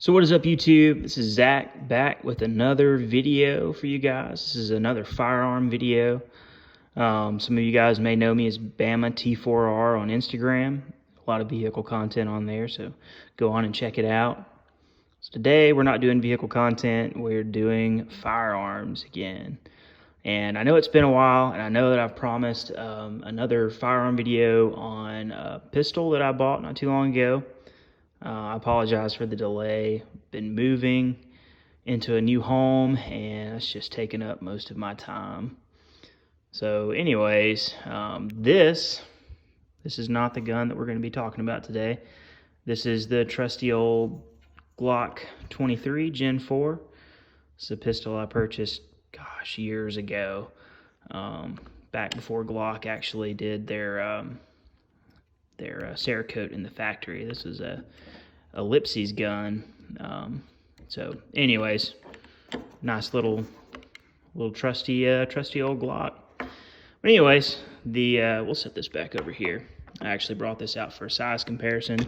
So what is up, YouTube? This is Zach back with another video for you guys. This is another firearm video. Some of you guys may know me as Bama T4R on Instagram. A lot of vehicle content on there, so go on and check it out. So today we're not doing vehicle content, we're doing firearms again. And I know it's been a while, and I know that I've promised another firearm video on a pistol that I bought not too long ago. I apologize for the delay. Been moving into a new home, and it's just taken up most of my time. So anyways, this is not the gun that we're going to be talking about today. This is the trusty old Glock 23 Gen 4. It's a pistol I purchased, gosh, years ago, back before Glock actually did their Cerakote in the factory. This was a Ellipses gun. So anyways, nice little trusty old Glock. But anyways, we'll set this back over here. I actually brought this out for a size comparison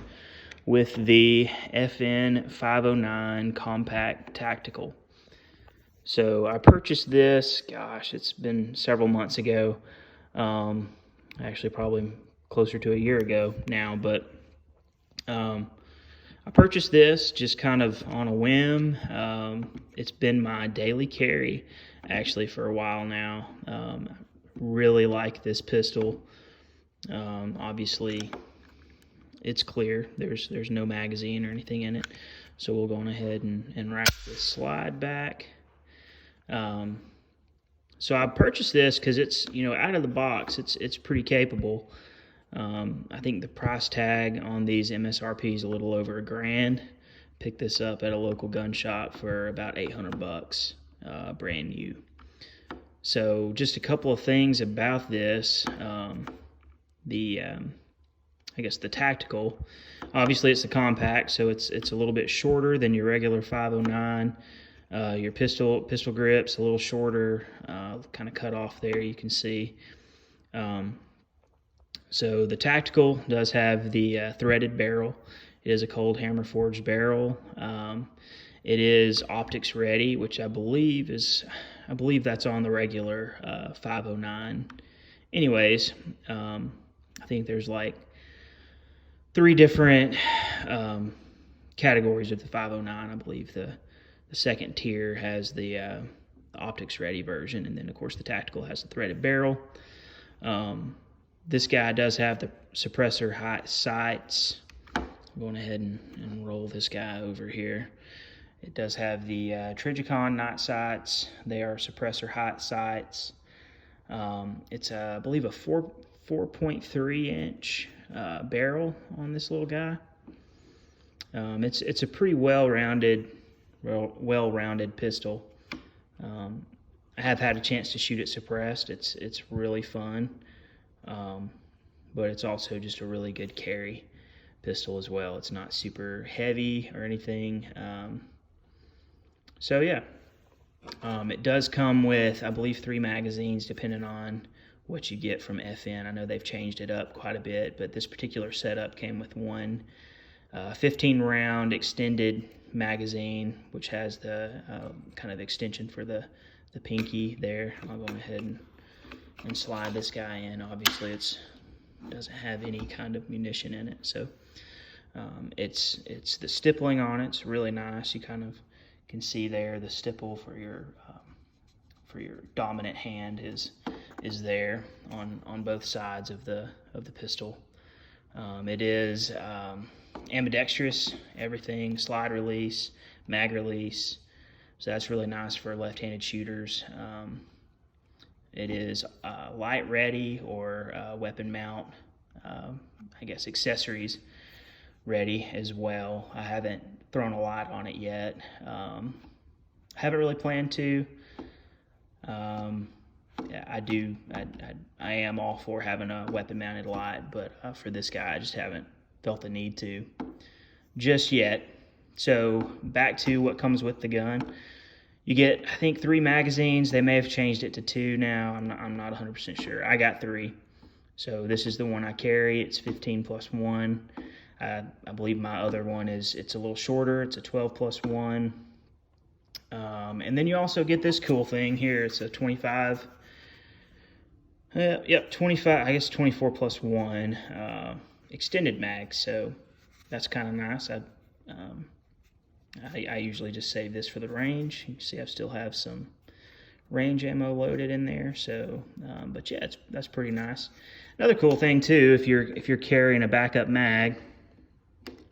with the FN509 Compact Tactical. So I purchased this, gosh, it's been several months ago. Actually probably closer to a year ago now, but I purchased this just kind of on a whim. It's been my daily carry actually for a while now. Really like this pistol. Obviously it's clear, there's no magazine or anything in it, so we'll go on ahead and wrap this slide back. So I purchased this because it's, out of the box, it's pretty capable. I think the price tag on these MSRP is a little over $1,000. Picked this up at a local gun shop for about 800 bucks, brand new. So just a couple of things about this. I guess the tactical, obviously it's the compact, so it's a little bit shorter than your regular 509. Your pistol grip's a little shorter, kind of cut off there, you can see. So the tactical does have the threaded barrel. It is a cold hammer forged barrel. It is optics ready, which I believe that's on the regular 509. Anyways, I think there's like 3 different categories of the 509. I believe the second tier has the optics ready version, and then of course the tactical has the threaded barrel. This guy does have the suppressor height sights. I'm going ahead and roll this guy over here. It does have the Trijicon night sights. They are suppressor height sights. It's I believe a 4.3 inch barrel on this little guy. It's a pretty well-rounded pistol. I have had a chance to shoot it suppressed. It's really fun. But it's also just a really good carry pistol as well. It's not super heavy or anything. So yeah, it does come with, I believe, 3 magazines depending on what you get from FN. I know they've changed it up quite a bit, but this particular setup came with one 15 round extended magazine, which has the kind of extension for the pinky there. I'll go ahead and slide this guy in. Obviously it doesn't have any kind of munition in it, so it's the stippling on it's really nice. You kind of can see there the stipple for your dominant hand is there on both sides of the pistol. It is ambidextrous, everything, slide release, mag release, so that's really nice for left-handed shooters. It is light ready or weapon mount, I guess accessories ready as well. I haven't thrown a lot on it yet. Haven't really planned to. Yeah, I am all for having a weapon mounted light, but for this guy I just haven't felt the need to just yet. So back to what comes with the gun. You get, I think, 3 magazines. They may have changed it to 2 now. I'm not 100% sure. I got 3. So this is the one I carry. It's 15 plus 1. I believe my other one it's a little shorter. It's a 12+1. And then you also get this cool thing here. It's a 25. Yep, 25. I guess 24+1 extended mag. So that's kind of nice. I usually just save this for the range. You can see I still have some range ammo loaded in there. So, but yeah, that's pretty nice. Another cool thing too, if you're carrying a backup mag,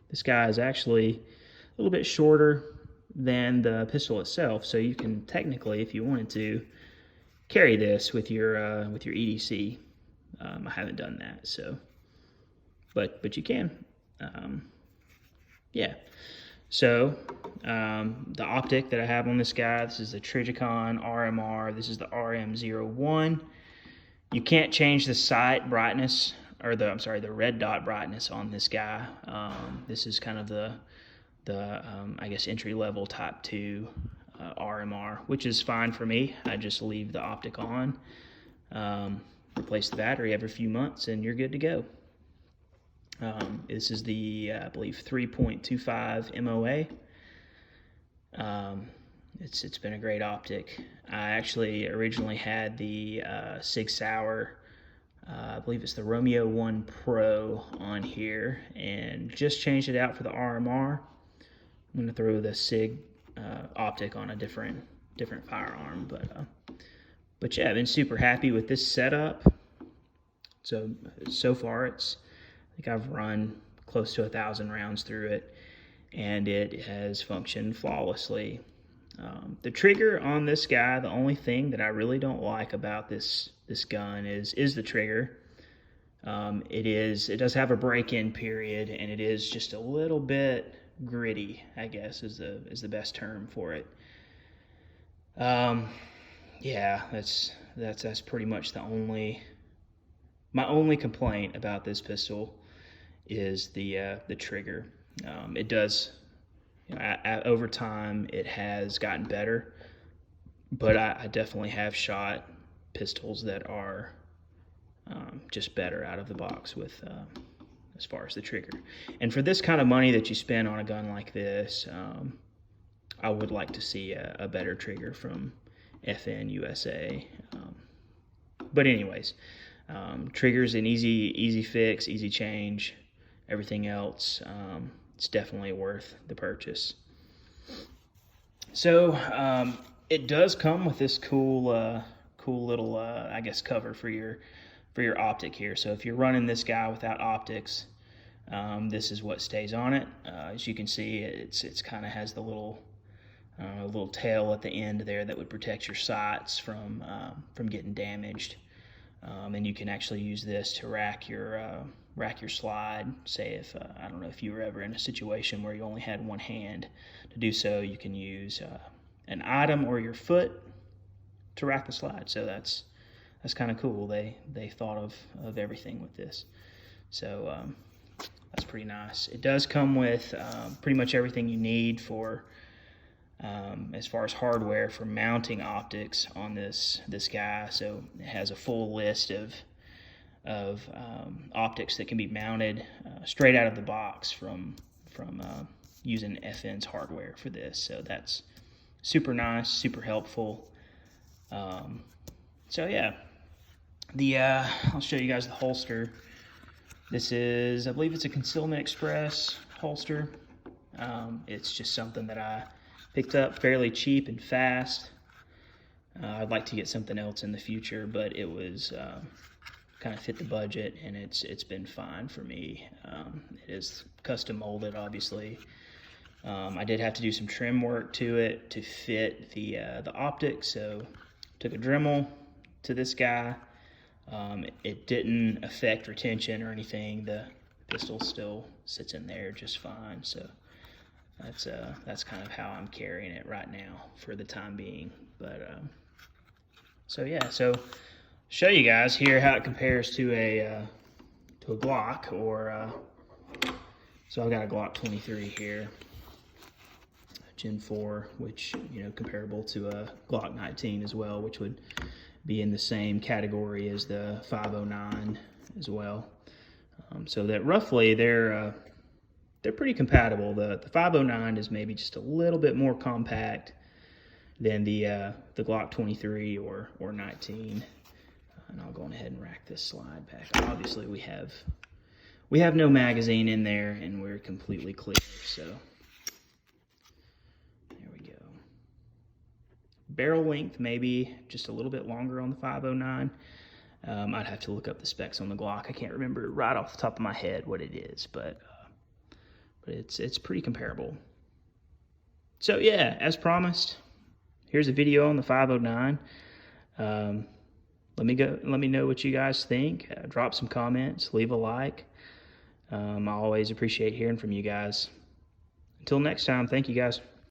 this guy is actually a little bit shorter than the pistol itself. So you can technically, if you wanted to, carry this with your EDC. I haven't done that, so, but you can. Yeah. So the optic that I have on this guy, this is the Trijicon RMR. This is the RM01. You can't change the sight brightness, or the red dot brightness on this guy. This is kind of the I guess entry level type 2 RMR, which is fine for me. I just leave the optic on, replace the battery every few months, and you're good to go. This is the, I believe, 3.25 MOA. It's been a great optic. I actually originally had the Sig Sauer, I believe it's the Romeo 1 Pro on here, and just changed it out for the RMR. I'm going to throw the Sig optic on a different firearm, but yeah, I've been super happy with this setup. So far, I think I've run close to 1,000 rounds through it, and it has functioned flawlessly. The trigger on this guy, the only thing that I really don't like about this gun is the trigger. It does have a break-in period, and it is just a little bit gritty, I guess is the best term for it. Yeah, that's pretty much my only complaint about this pistol is the trigger. It does, over time it has gotten better, but I definitely have shot pistols that are just better out of the box with as far as the trigger. And for this kind of money that you spend on a gun like this, I would like to see a better trigger from FN USA. But anyways, trigger's an easy fix, easy change. Everything else, it's definitely worth the purchase. So it does come with this cool little I guess cover for your optic here. So if you're running this guy without optics, this is what stays on it. As you can see, it's kind of has the little tail at the end there that would protect your sights from getting damaged. And you can actually use this to rack your slide. Say if I don't know if you were ever in a situation where you only had one hand to do so, you can use an item or your foot to rack the slide. So that's kind of cool. They thought of everything with this. So that's pretty nice. It does come with pretty much everything you need for as far as hardware for mounting optics on this guy. So it has a full list of optics that can be mounted straight out of the box from using FN's hardware for this. So that's super nice, super helpful. So yeah, I'll show you guys the holster. This is, I believe it's a Concealment Express holster. It's just something that I picked up fairly cheap and fast. I'd like to get something else in the future, but it was kind of fit the budget, and it's been fine for me. It is custom molded, obviously. I did have to do some trim work to it to fit the optic, so took a Dremel to this guy. It didn't affect retention or anything. The pistol still sits in there just fine. So that's kind of how I'm carrying it right now for the time being. But so yeah, so show you guys here how it compares to a Glock, or so I've got a Glock 23 here, Gen 4, which comparable to a Glock 19 as well, which would be in the same category as the 509 as well. So that roughly they're they're pretty compatible. The 509 is maybe just a little bit more compact than the Glock 23 or 19. And I'll go on ahead and rack this slide back. Obviously, we have no magazine in there, and we're completely clear. So there we go. Barrel length maybe just a little bit longer on the 509. I'd have to look up the specs on the Glock. I can't remember right off the top of my head what it is, but it's pretty comparable. So yeah, as promised, here's a video on the 509. Let me know what you guys think. Drop some comments, leave a like. I always appreciate hearing from you guys. Until next time, thank you guys.